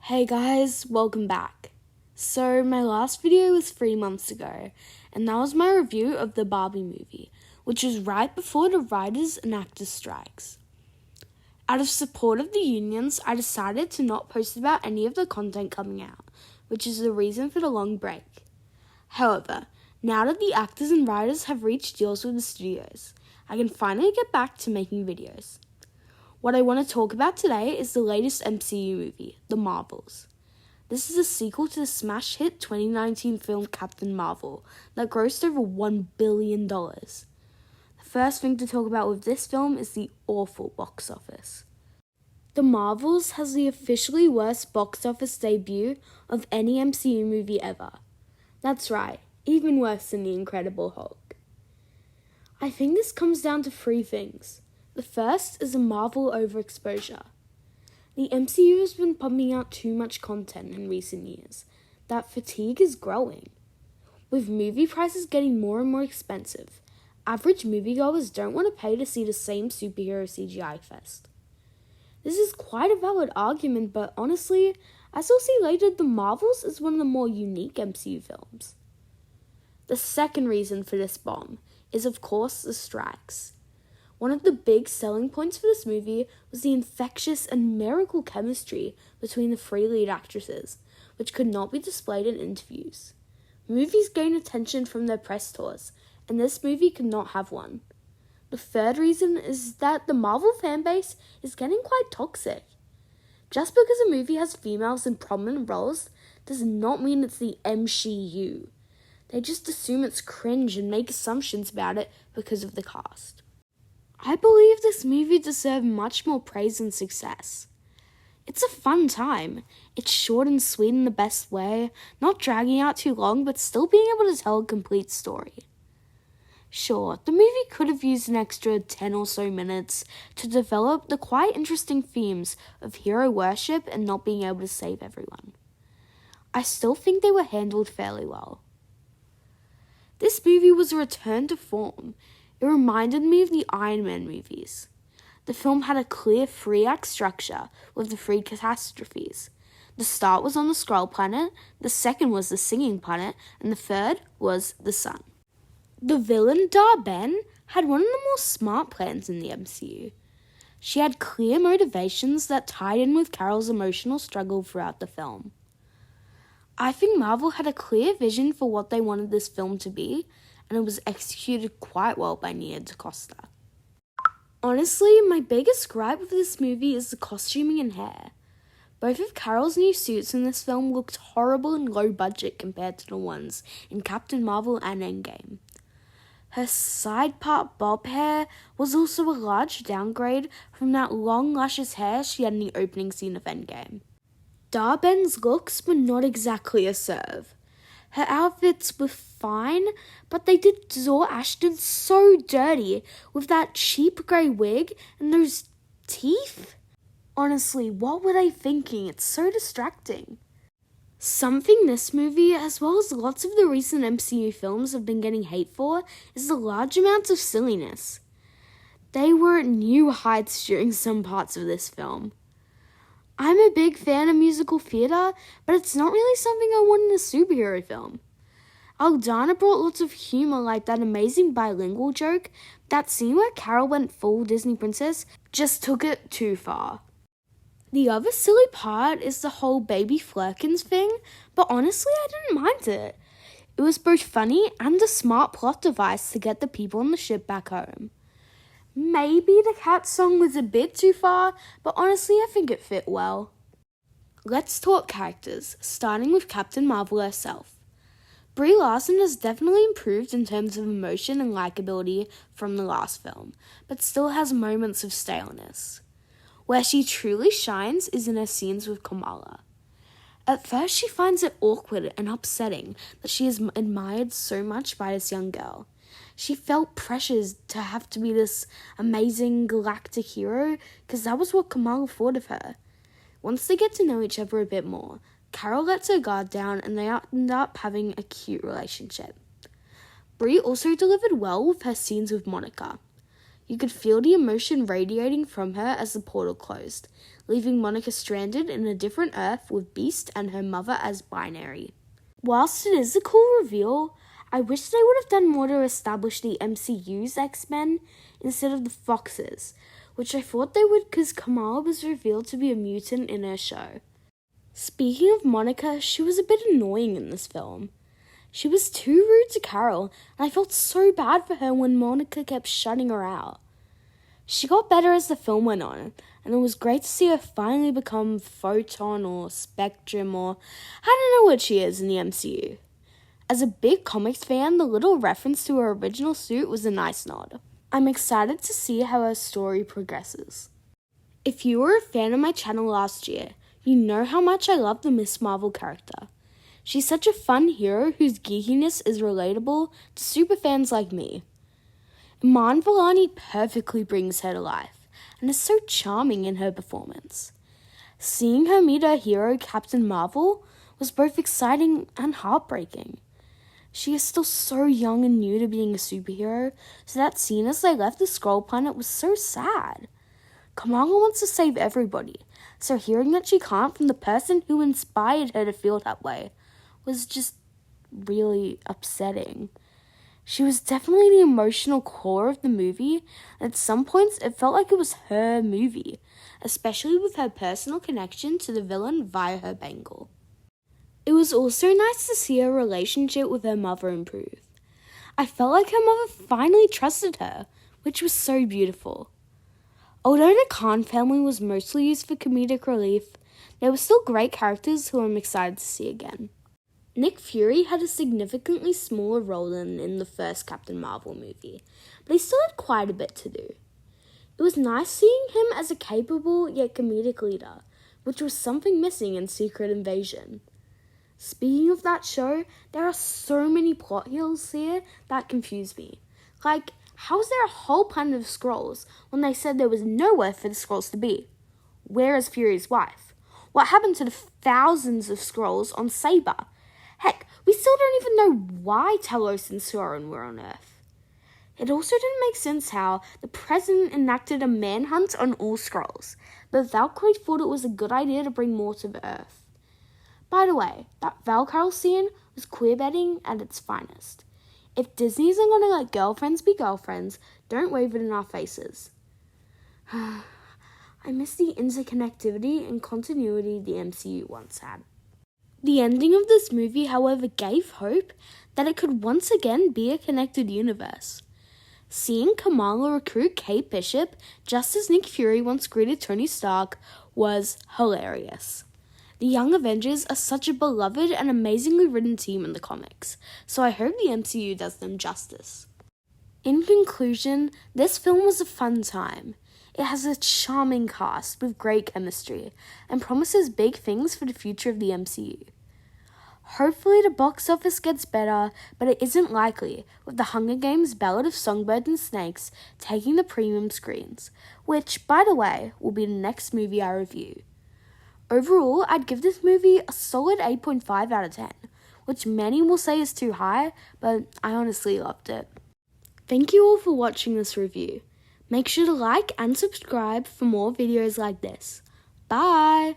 Hey guys, welcome back. So my last video was 3 months ago, and that was my review of the Barbie movie, which was right before the writers and actors strikes. Out of support of the unions, I decided to not post about any of the content coming out, which is the reason for the long break. However, now that the actors and writers have reached deals with the studios, I can finally get back to making videos. What I want to talk about today is the latest MCU movie, The Marvels. This is a sequel to the smash hit 2019 film Captain Marvel that grossed over $1 billion. The first thing to talk about with this film is the awful box office. The Marvels has the officially worst box office debut of any MCU movie ever. That's right, even worse than The Incredible Hulk. I think this comes down to 3 things. The first is a Marvel overexposure. The MCU has been pumping out too much content in recent years. That fatigue is growing. With movie prices getting more and more expensive, average moviegoers don't want to pay to see the same superhero CGI fest. This is quite a valid argument, but honestly, as we'll see later, The Marvels is one of the more unique MCU films. The second reason for this bomb is, of course, the strikes. One of the big selling points for this movie was the infectious and miracle chemistry between the 3 lead actresses, which could not be displayed in interviews. Movies gain attention from their press tours, and this movie could not have one. The third reason is that the Marvel fanbase is getting quite toxic. Just because a movie has females in prominent roles does not mean it's the MCU. They just assume it's cringe and make assumptions about it because of the cast. I believe this movie deserved much more praise and success. It's a fun time. It's short and sweet in the best way, not dragging out too long, but still being able to tell a complete story. Sure, the movie could have used an extra 10 or so minutes to develop the quite interesting themes of hero worship and not being able to save everyone. I still think they were handled fairly well. This movie was a return to form. It reminded me of the Iron Man movies. The film had a clear 3-act structure with the 3 catastrophes. The start was on the Skrull planet, the second was the Singing planet, and the third was the sun. The villain Dar-Benn had one of the more smart plans in the MCU. She had clear motivations that tied in with Carol's emotional struggle throughout the film. I think Marvel had a clear vision for what they wanted this film to be, and it was executed quite well by Nia DaCosta. Honestly, my biggest gripe with this movie is the costuming and hair. Both of Carol's new suits in this film looked horrible and low budget compared to the ones in Captain Marvel and Endgame. Her side part bob hair was also a large downgrade from that long, luscious hair she had in the opening scene of Endgame. Dar-Benn's looks were not exactly assertive. Her outfits were fine, but they did Zor Ashton so dirty with that cheap grey wig and those teeth. Honestly, what were they thinking? It's so distracting. Something this movie, as well as lots of the recent MCU films, have been getting hate for is the large amounts of silliness. They were at new heights during some parts of this film. I'm a big fan of musical theatre, but it's not really something I want in a superhero film. Aldana brought lots of humour, like that amazing bilingual joke. That scene where Carol went full Disney princess just took it too far. The other silly part is the whole baby Flurkins thing, but honestly I didn't mind it. It was both funny and a smart plot device to get the people on the ship back home. Maybe the cat song was a bit too far, but honestly I think it fit well. Let's talk characters, starting with Captain Marvel herself. Brie Larson has definitely improved in terms of emotion and likability from the last film, but still has moments of staleness. Where she truly shines is in her scenes with Kamala. At first she finds it awkward and upsetting that she is admired so much by this young girl. She felt pressured to have to be this amazing galactic hero because that was what Kamala thought of her. Once they get to know each other a bit more, Carol lets her guard down and they end up having a cute relationship. Brie also delivered well with her scenes with Monica. You could feel the emotion radiating from her as the portal closed, leaving Monica stranded in a different Earth with Beast and her mother as binary. Whilst it is a cool reveal, I wish they would have done more to establish the MCU's X-Men instead of the Foxes, which I thought they would because Kamala was revealed to be a mutant in her show. Speaking of Monica, she was a bit annoying in this film. She was too rude to Carol, and I felt so bad for her when Monica kept shutting her out. She got better as the film went on, and it was great to see her finally become Photon or Spectrum or I don't know what she is in the MCU. As a big comics fan, the little reference to her original suit was a nice nod. I'm excited to see how her story progresses. If you were a fan of my channel last year, you know how much I love the Miss Marvel character. She's such a fun hero whose geekiness is relatable to superfans like me. Iman Vellani perfectly brings her to life and is so charming in her performance. Seeing her meet her hero, Captain Marvel, was both exciting and heartbreaking. She is still so young and new to being a superhero, so that scene as they left the Skrull planet was so sad. Kamala wants to save everybody, so hearing that she can't from the person who inspired her to feel that way was just really upsetting. She was definitely the emotional core of the movie, and at some points it felt like it was her movie, especially with her personal connection to the villain via her bangle. It was also nice to see her relationship with her mother improve. I felt like her mother finally trusted her, which was so beautiful. Although the Khan family was mostly used for comedic relief, they were still great characters who I'm excited to see again. Nick Fury had a significantly smaller role than in the first Captain Marvel movie, but he still had quite a bit to do. It was nice seeing him as a capable yet comedic leader, which was something missing in Secret Invasion. Speaking of that show, there are so many plot holes here that confuse me. Like, how is there a whole planet of Skrulls when they said there was nowhere for the Skrulls to be? Where is Fury's wife? What happened to the thousands of Skrulls on Saber? Heck, we still don't even know why Talos and Sauron were on Earth. It also didn't make sense how the President enacted a manhunt on all Skrulls, but Valkyrie thought it was a good idea to bring more to the Earth. By the way, that Valkyrie scene was queerbaiting at its finest. If Disney isn't going to let girlfriends be girlfriends, don't wave it in our faces. I miss the interconnectivity and continuity the MCU once had. The ending of this movie, however, gave hope that it could once again be a connected universe. Seeing Kamala recruit Kate Bishop just as Nick Fury once greeted Tony Stark was hilarious. The Young Avengers are such a beloved and amazingly written team in the comics, so I hope the MCU does them justice. In conclusion, this film was a fun time. It has a charming cast with great chemistry and promises big things for the future of the MCU. Hopefully the box office gets better, but it isn't likely, with The Hunger Games: Ballad of Songbirds and Snakes taking the premium screens, which, by the way, will be the next movie I review. Overall, I'd give this movie a solid 8.5 out of 10, which many will say is too high, but I honestly loved it. Thank you all for watching this review. Make sure to like and subscribe for more videos like this. Bye!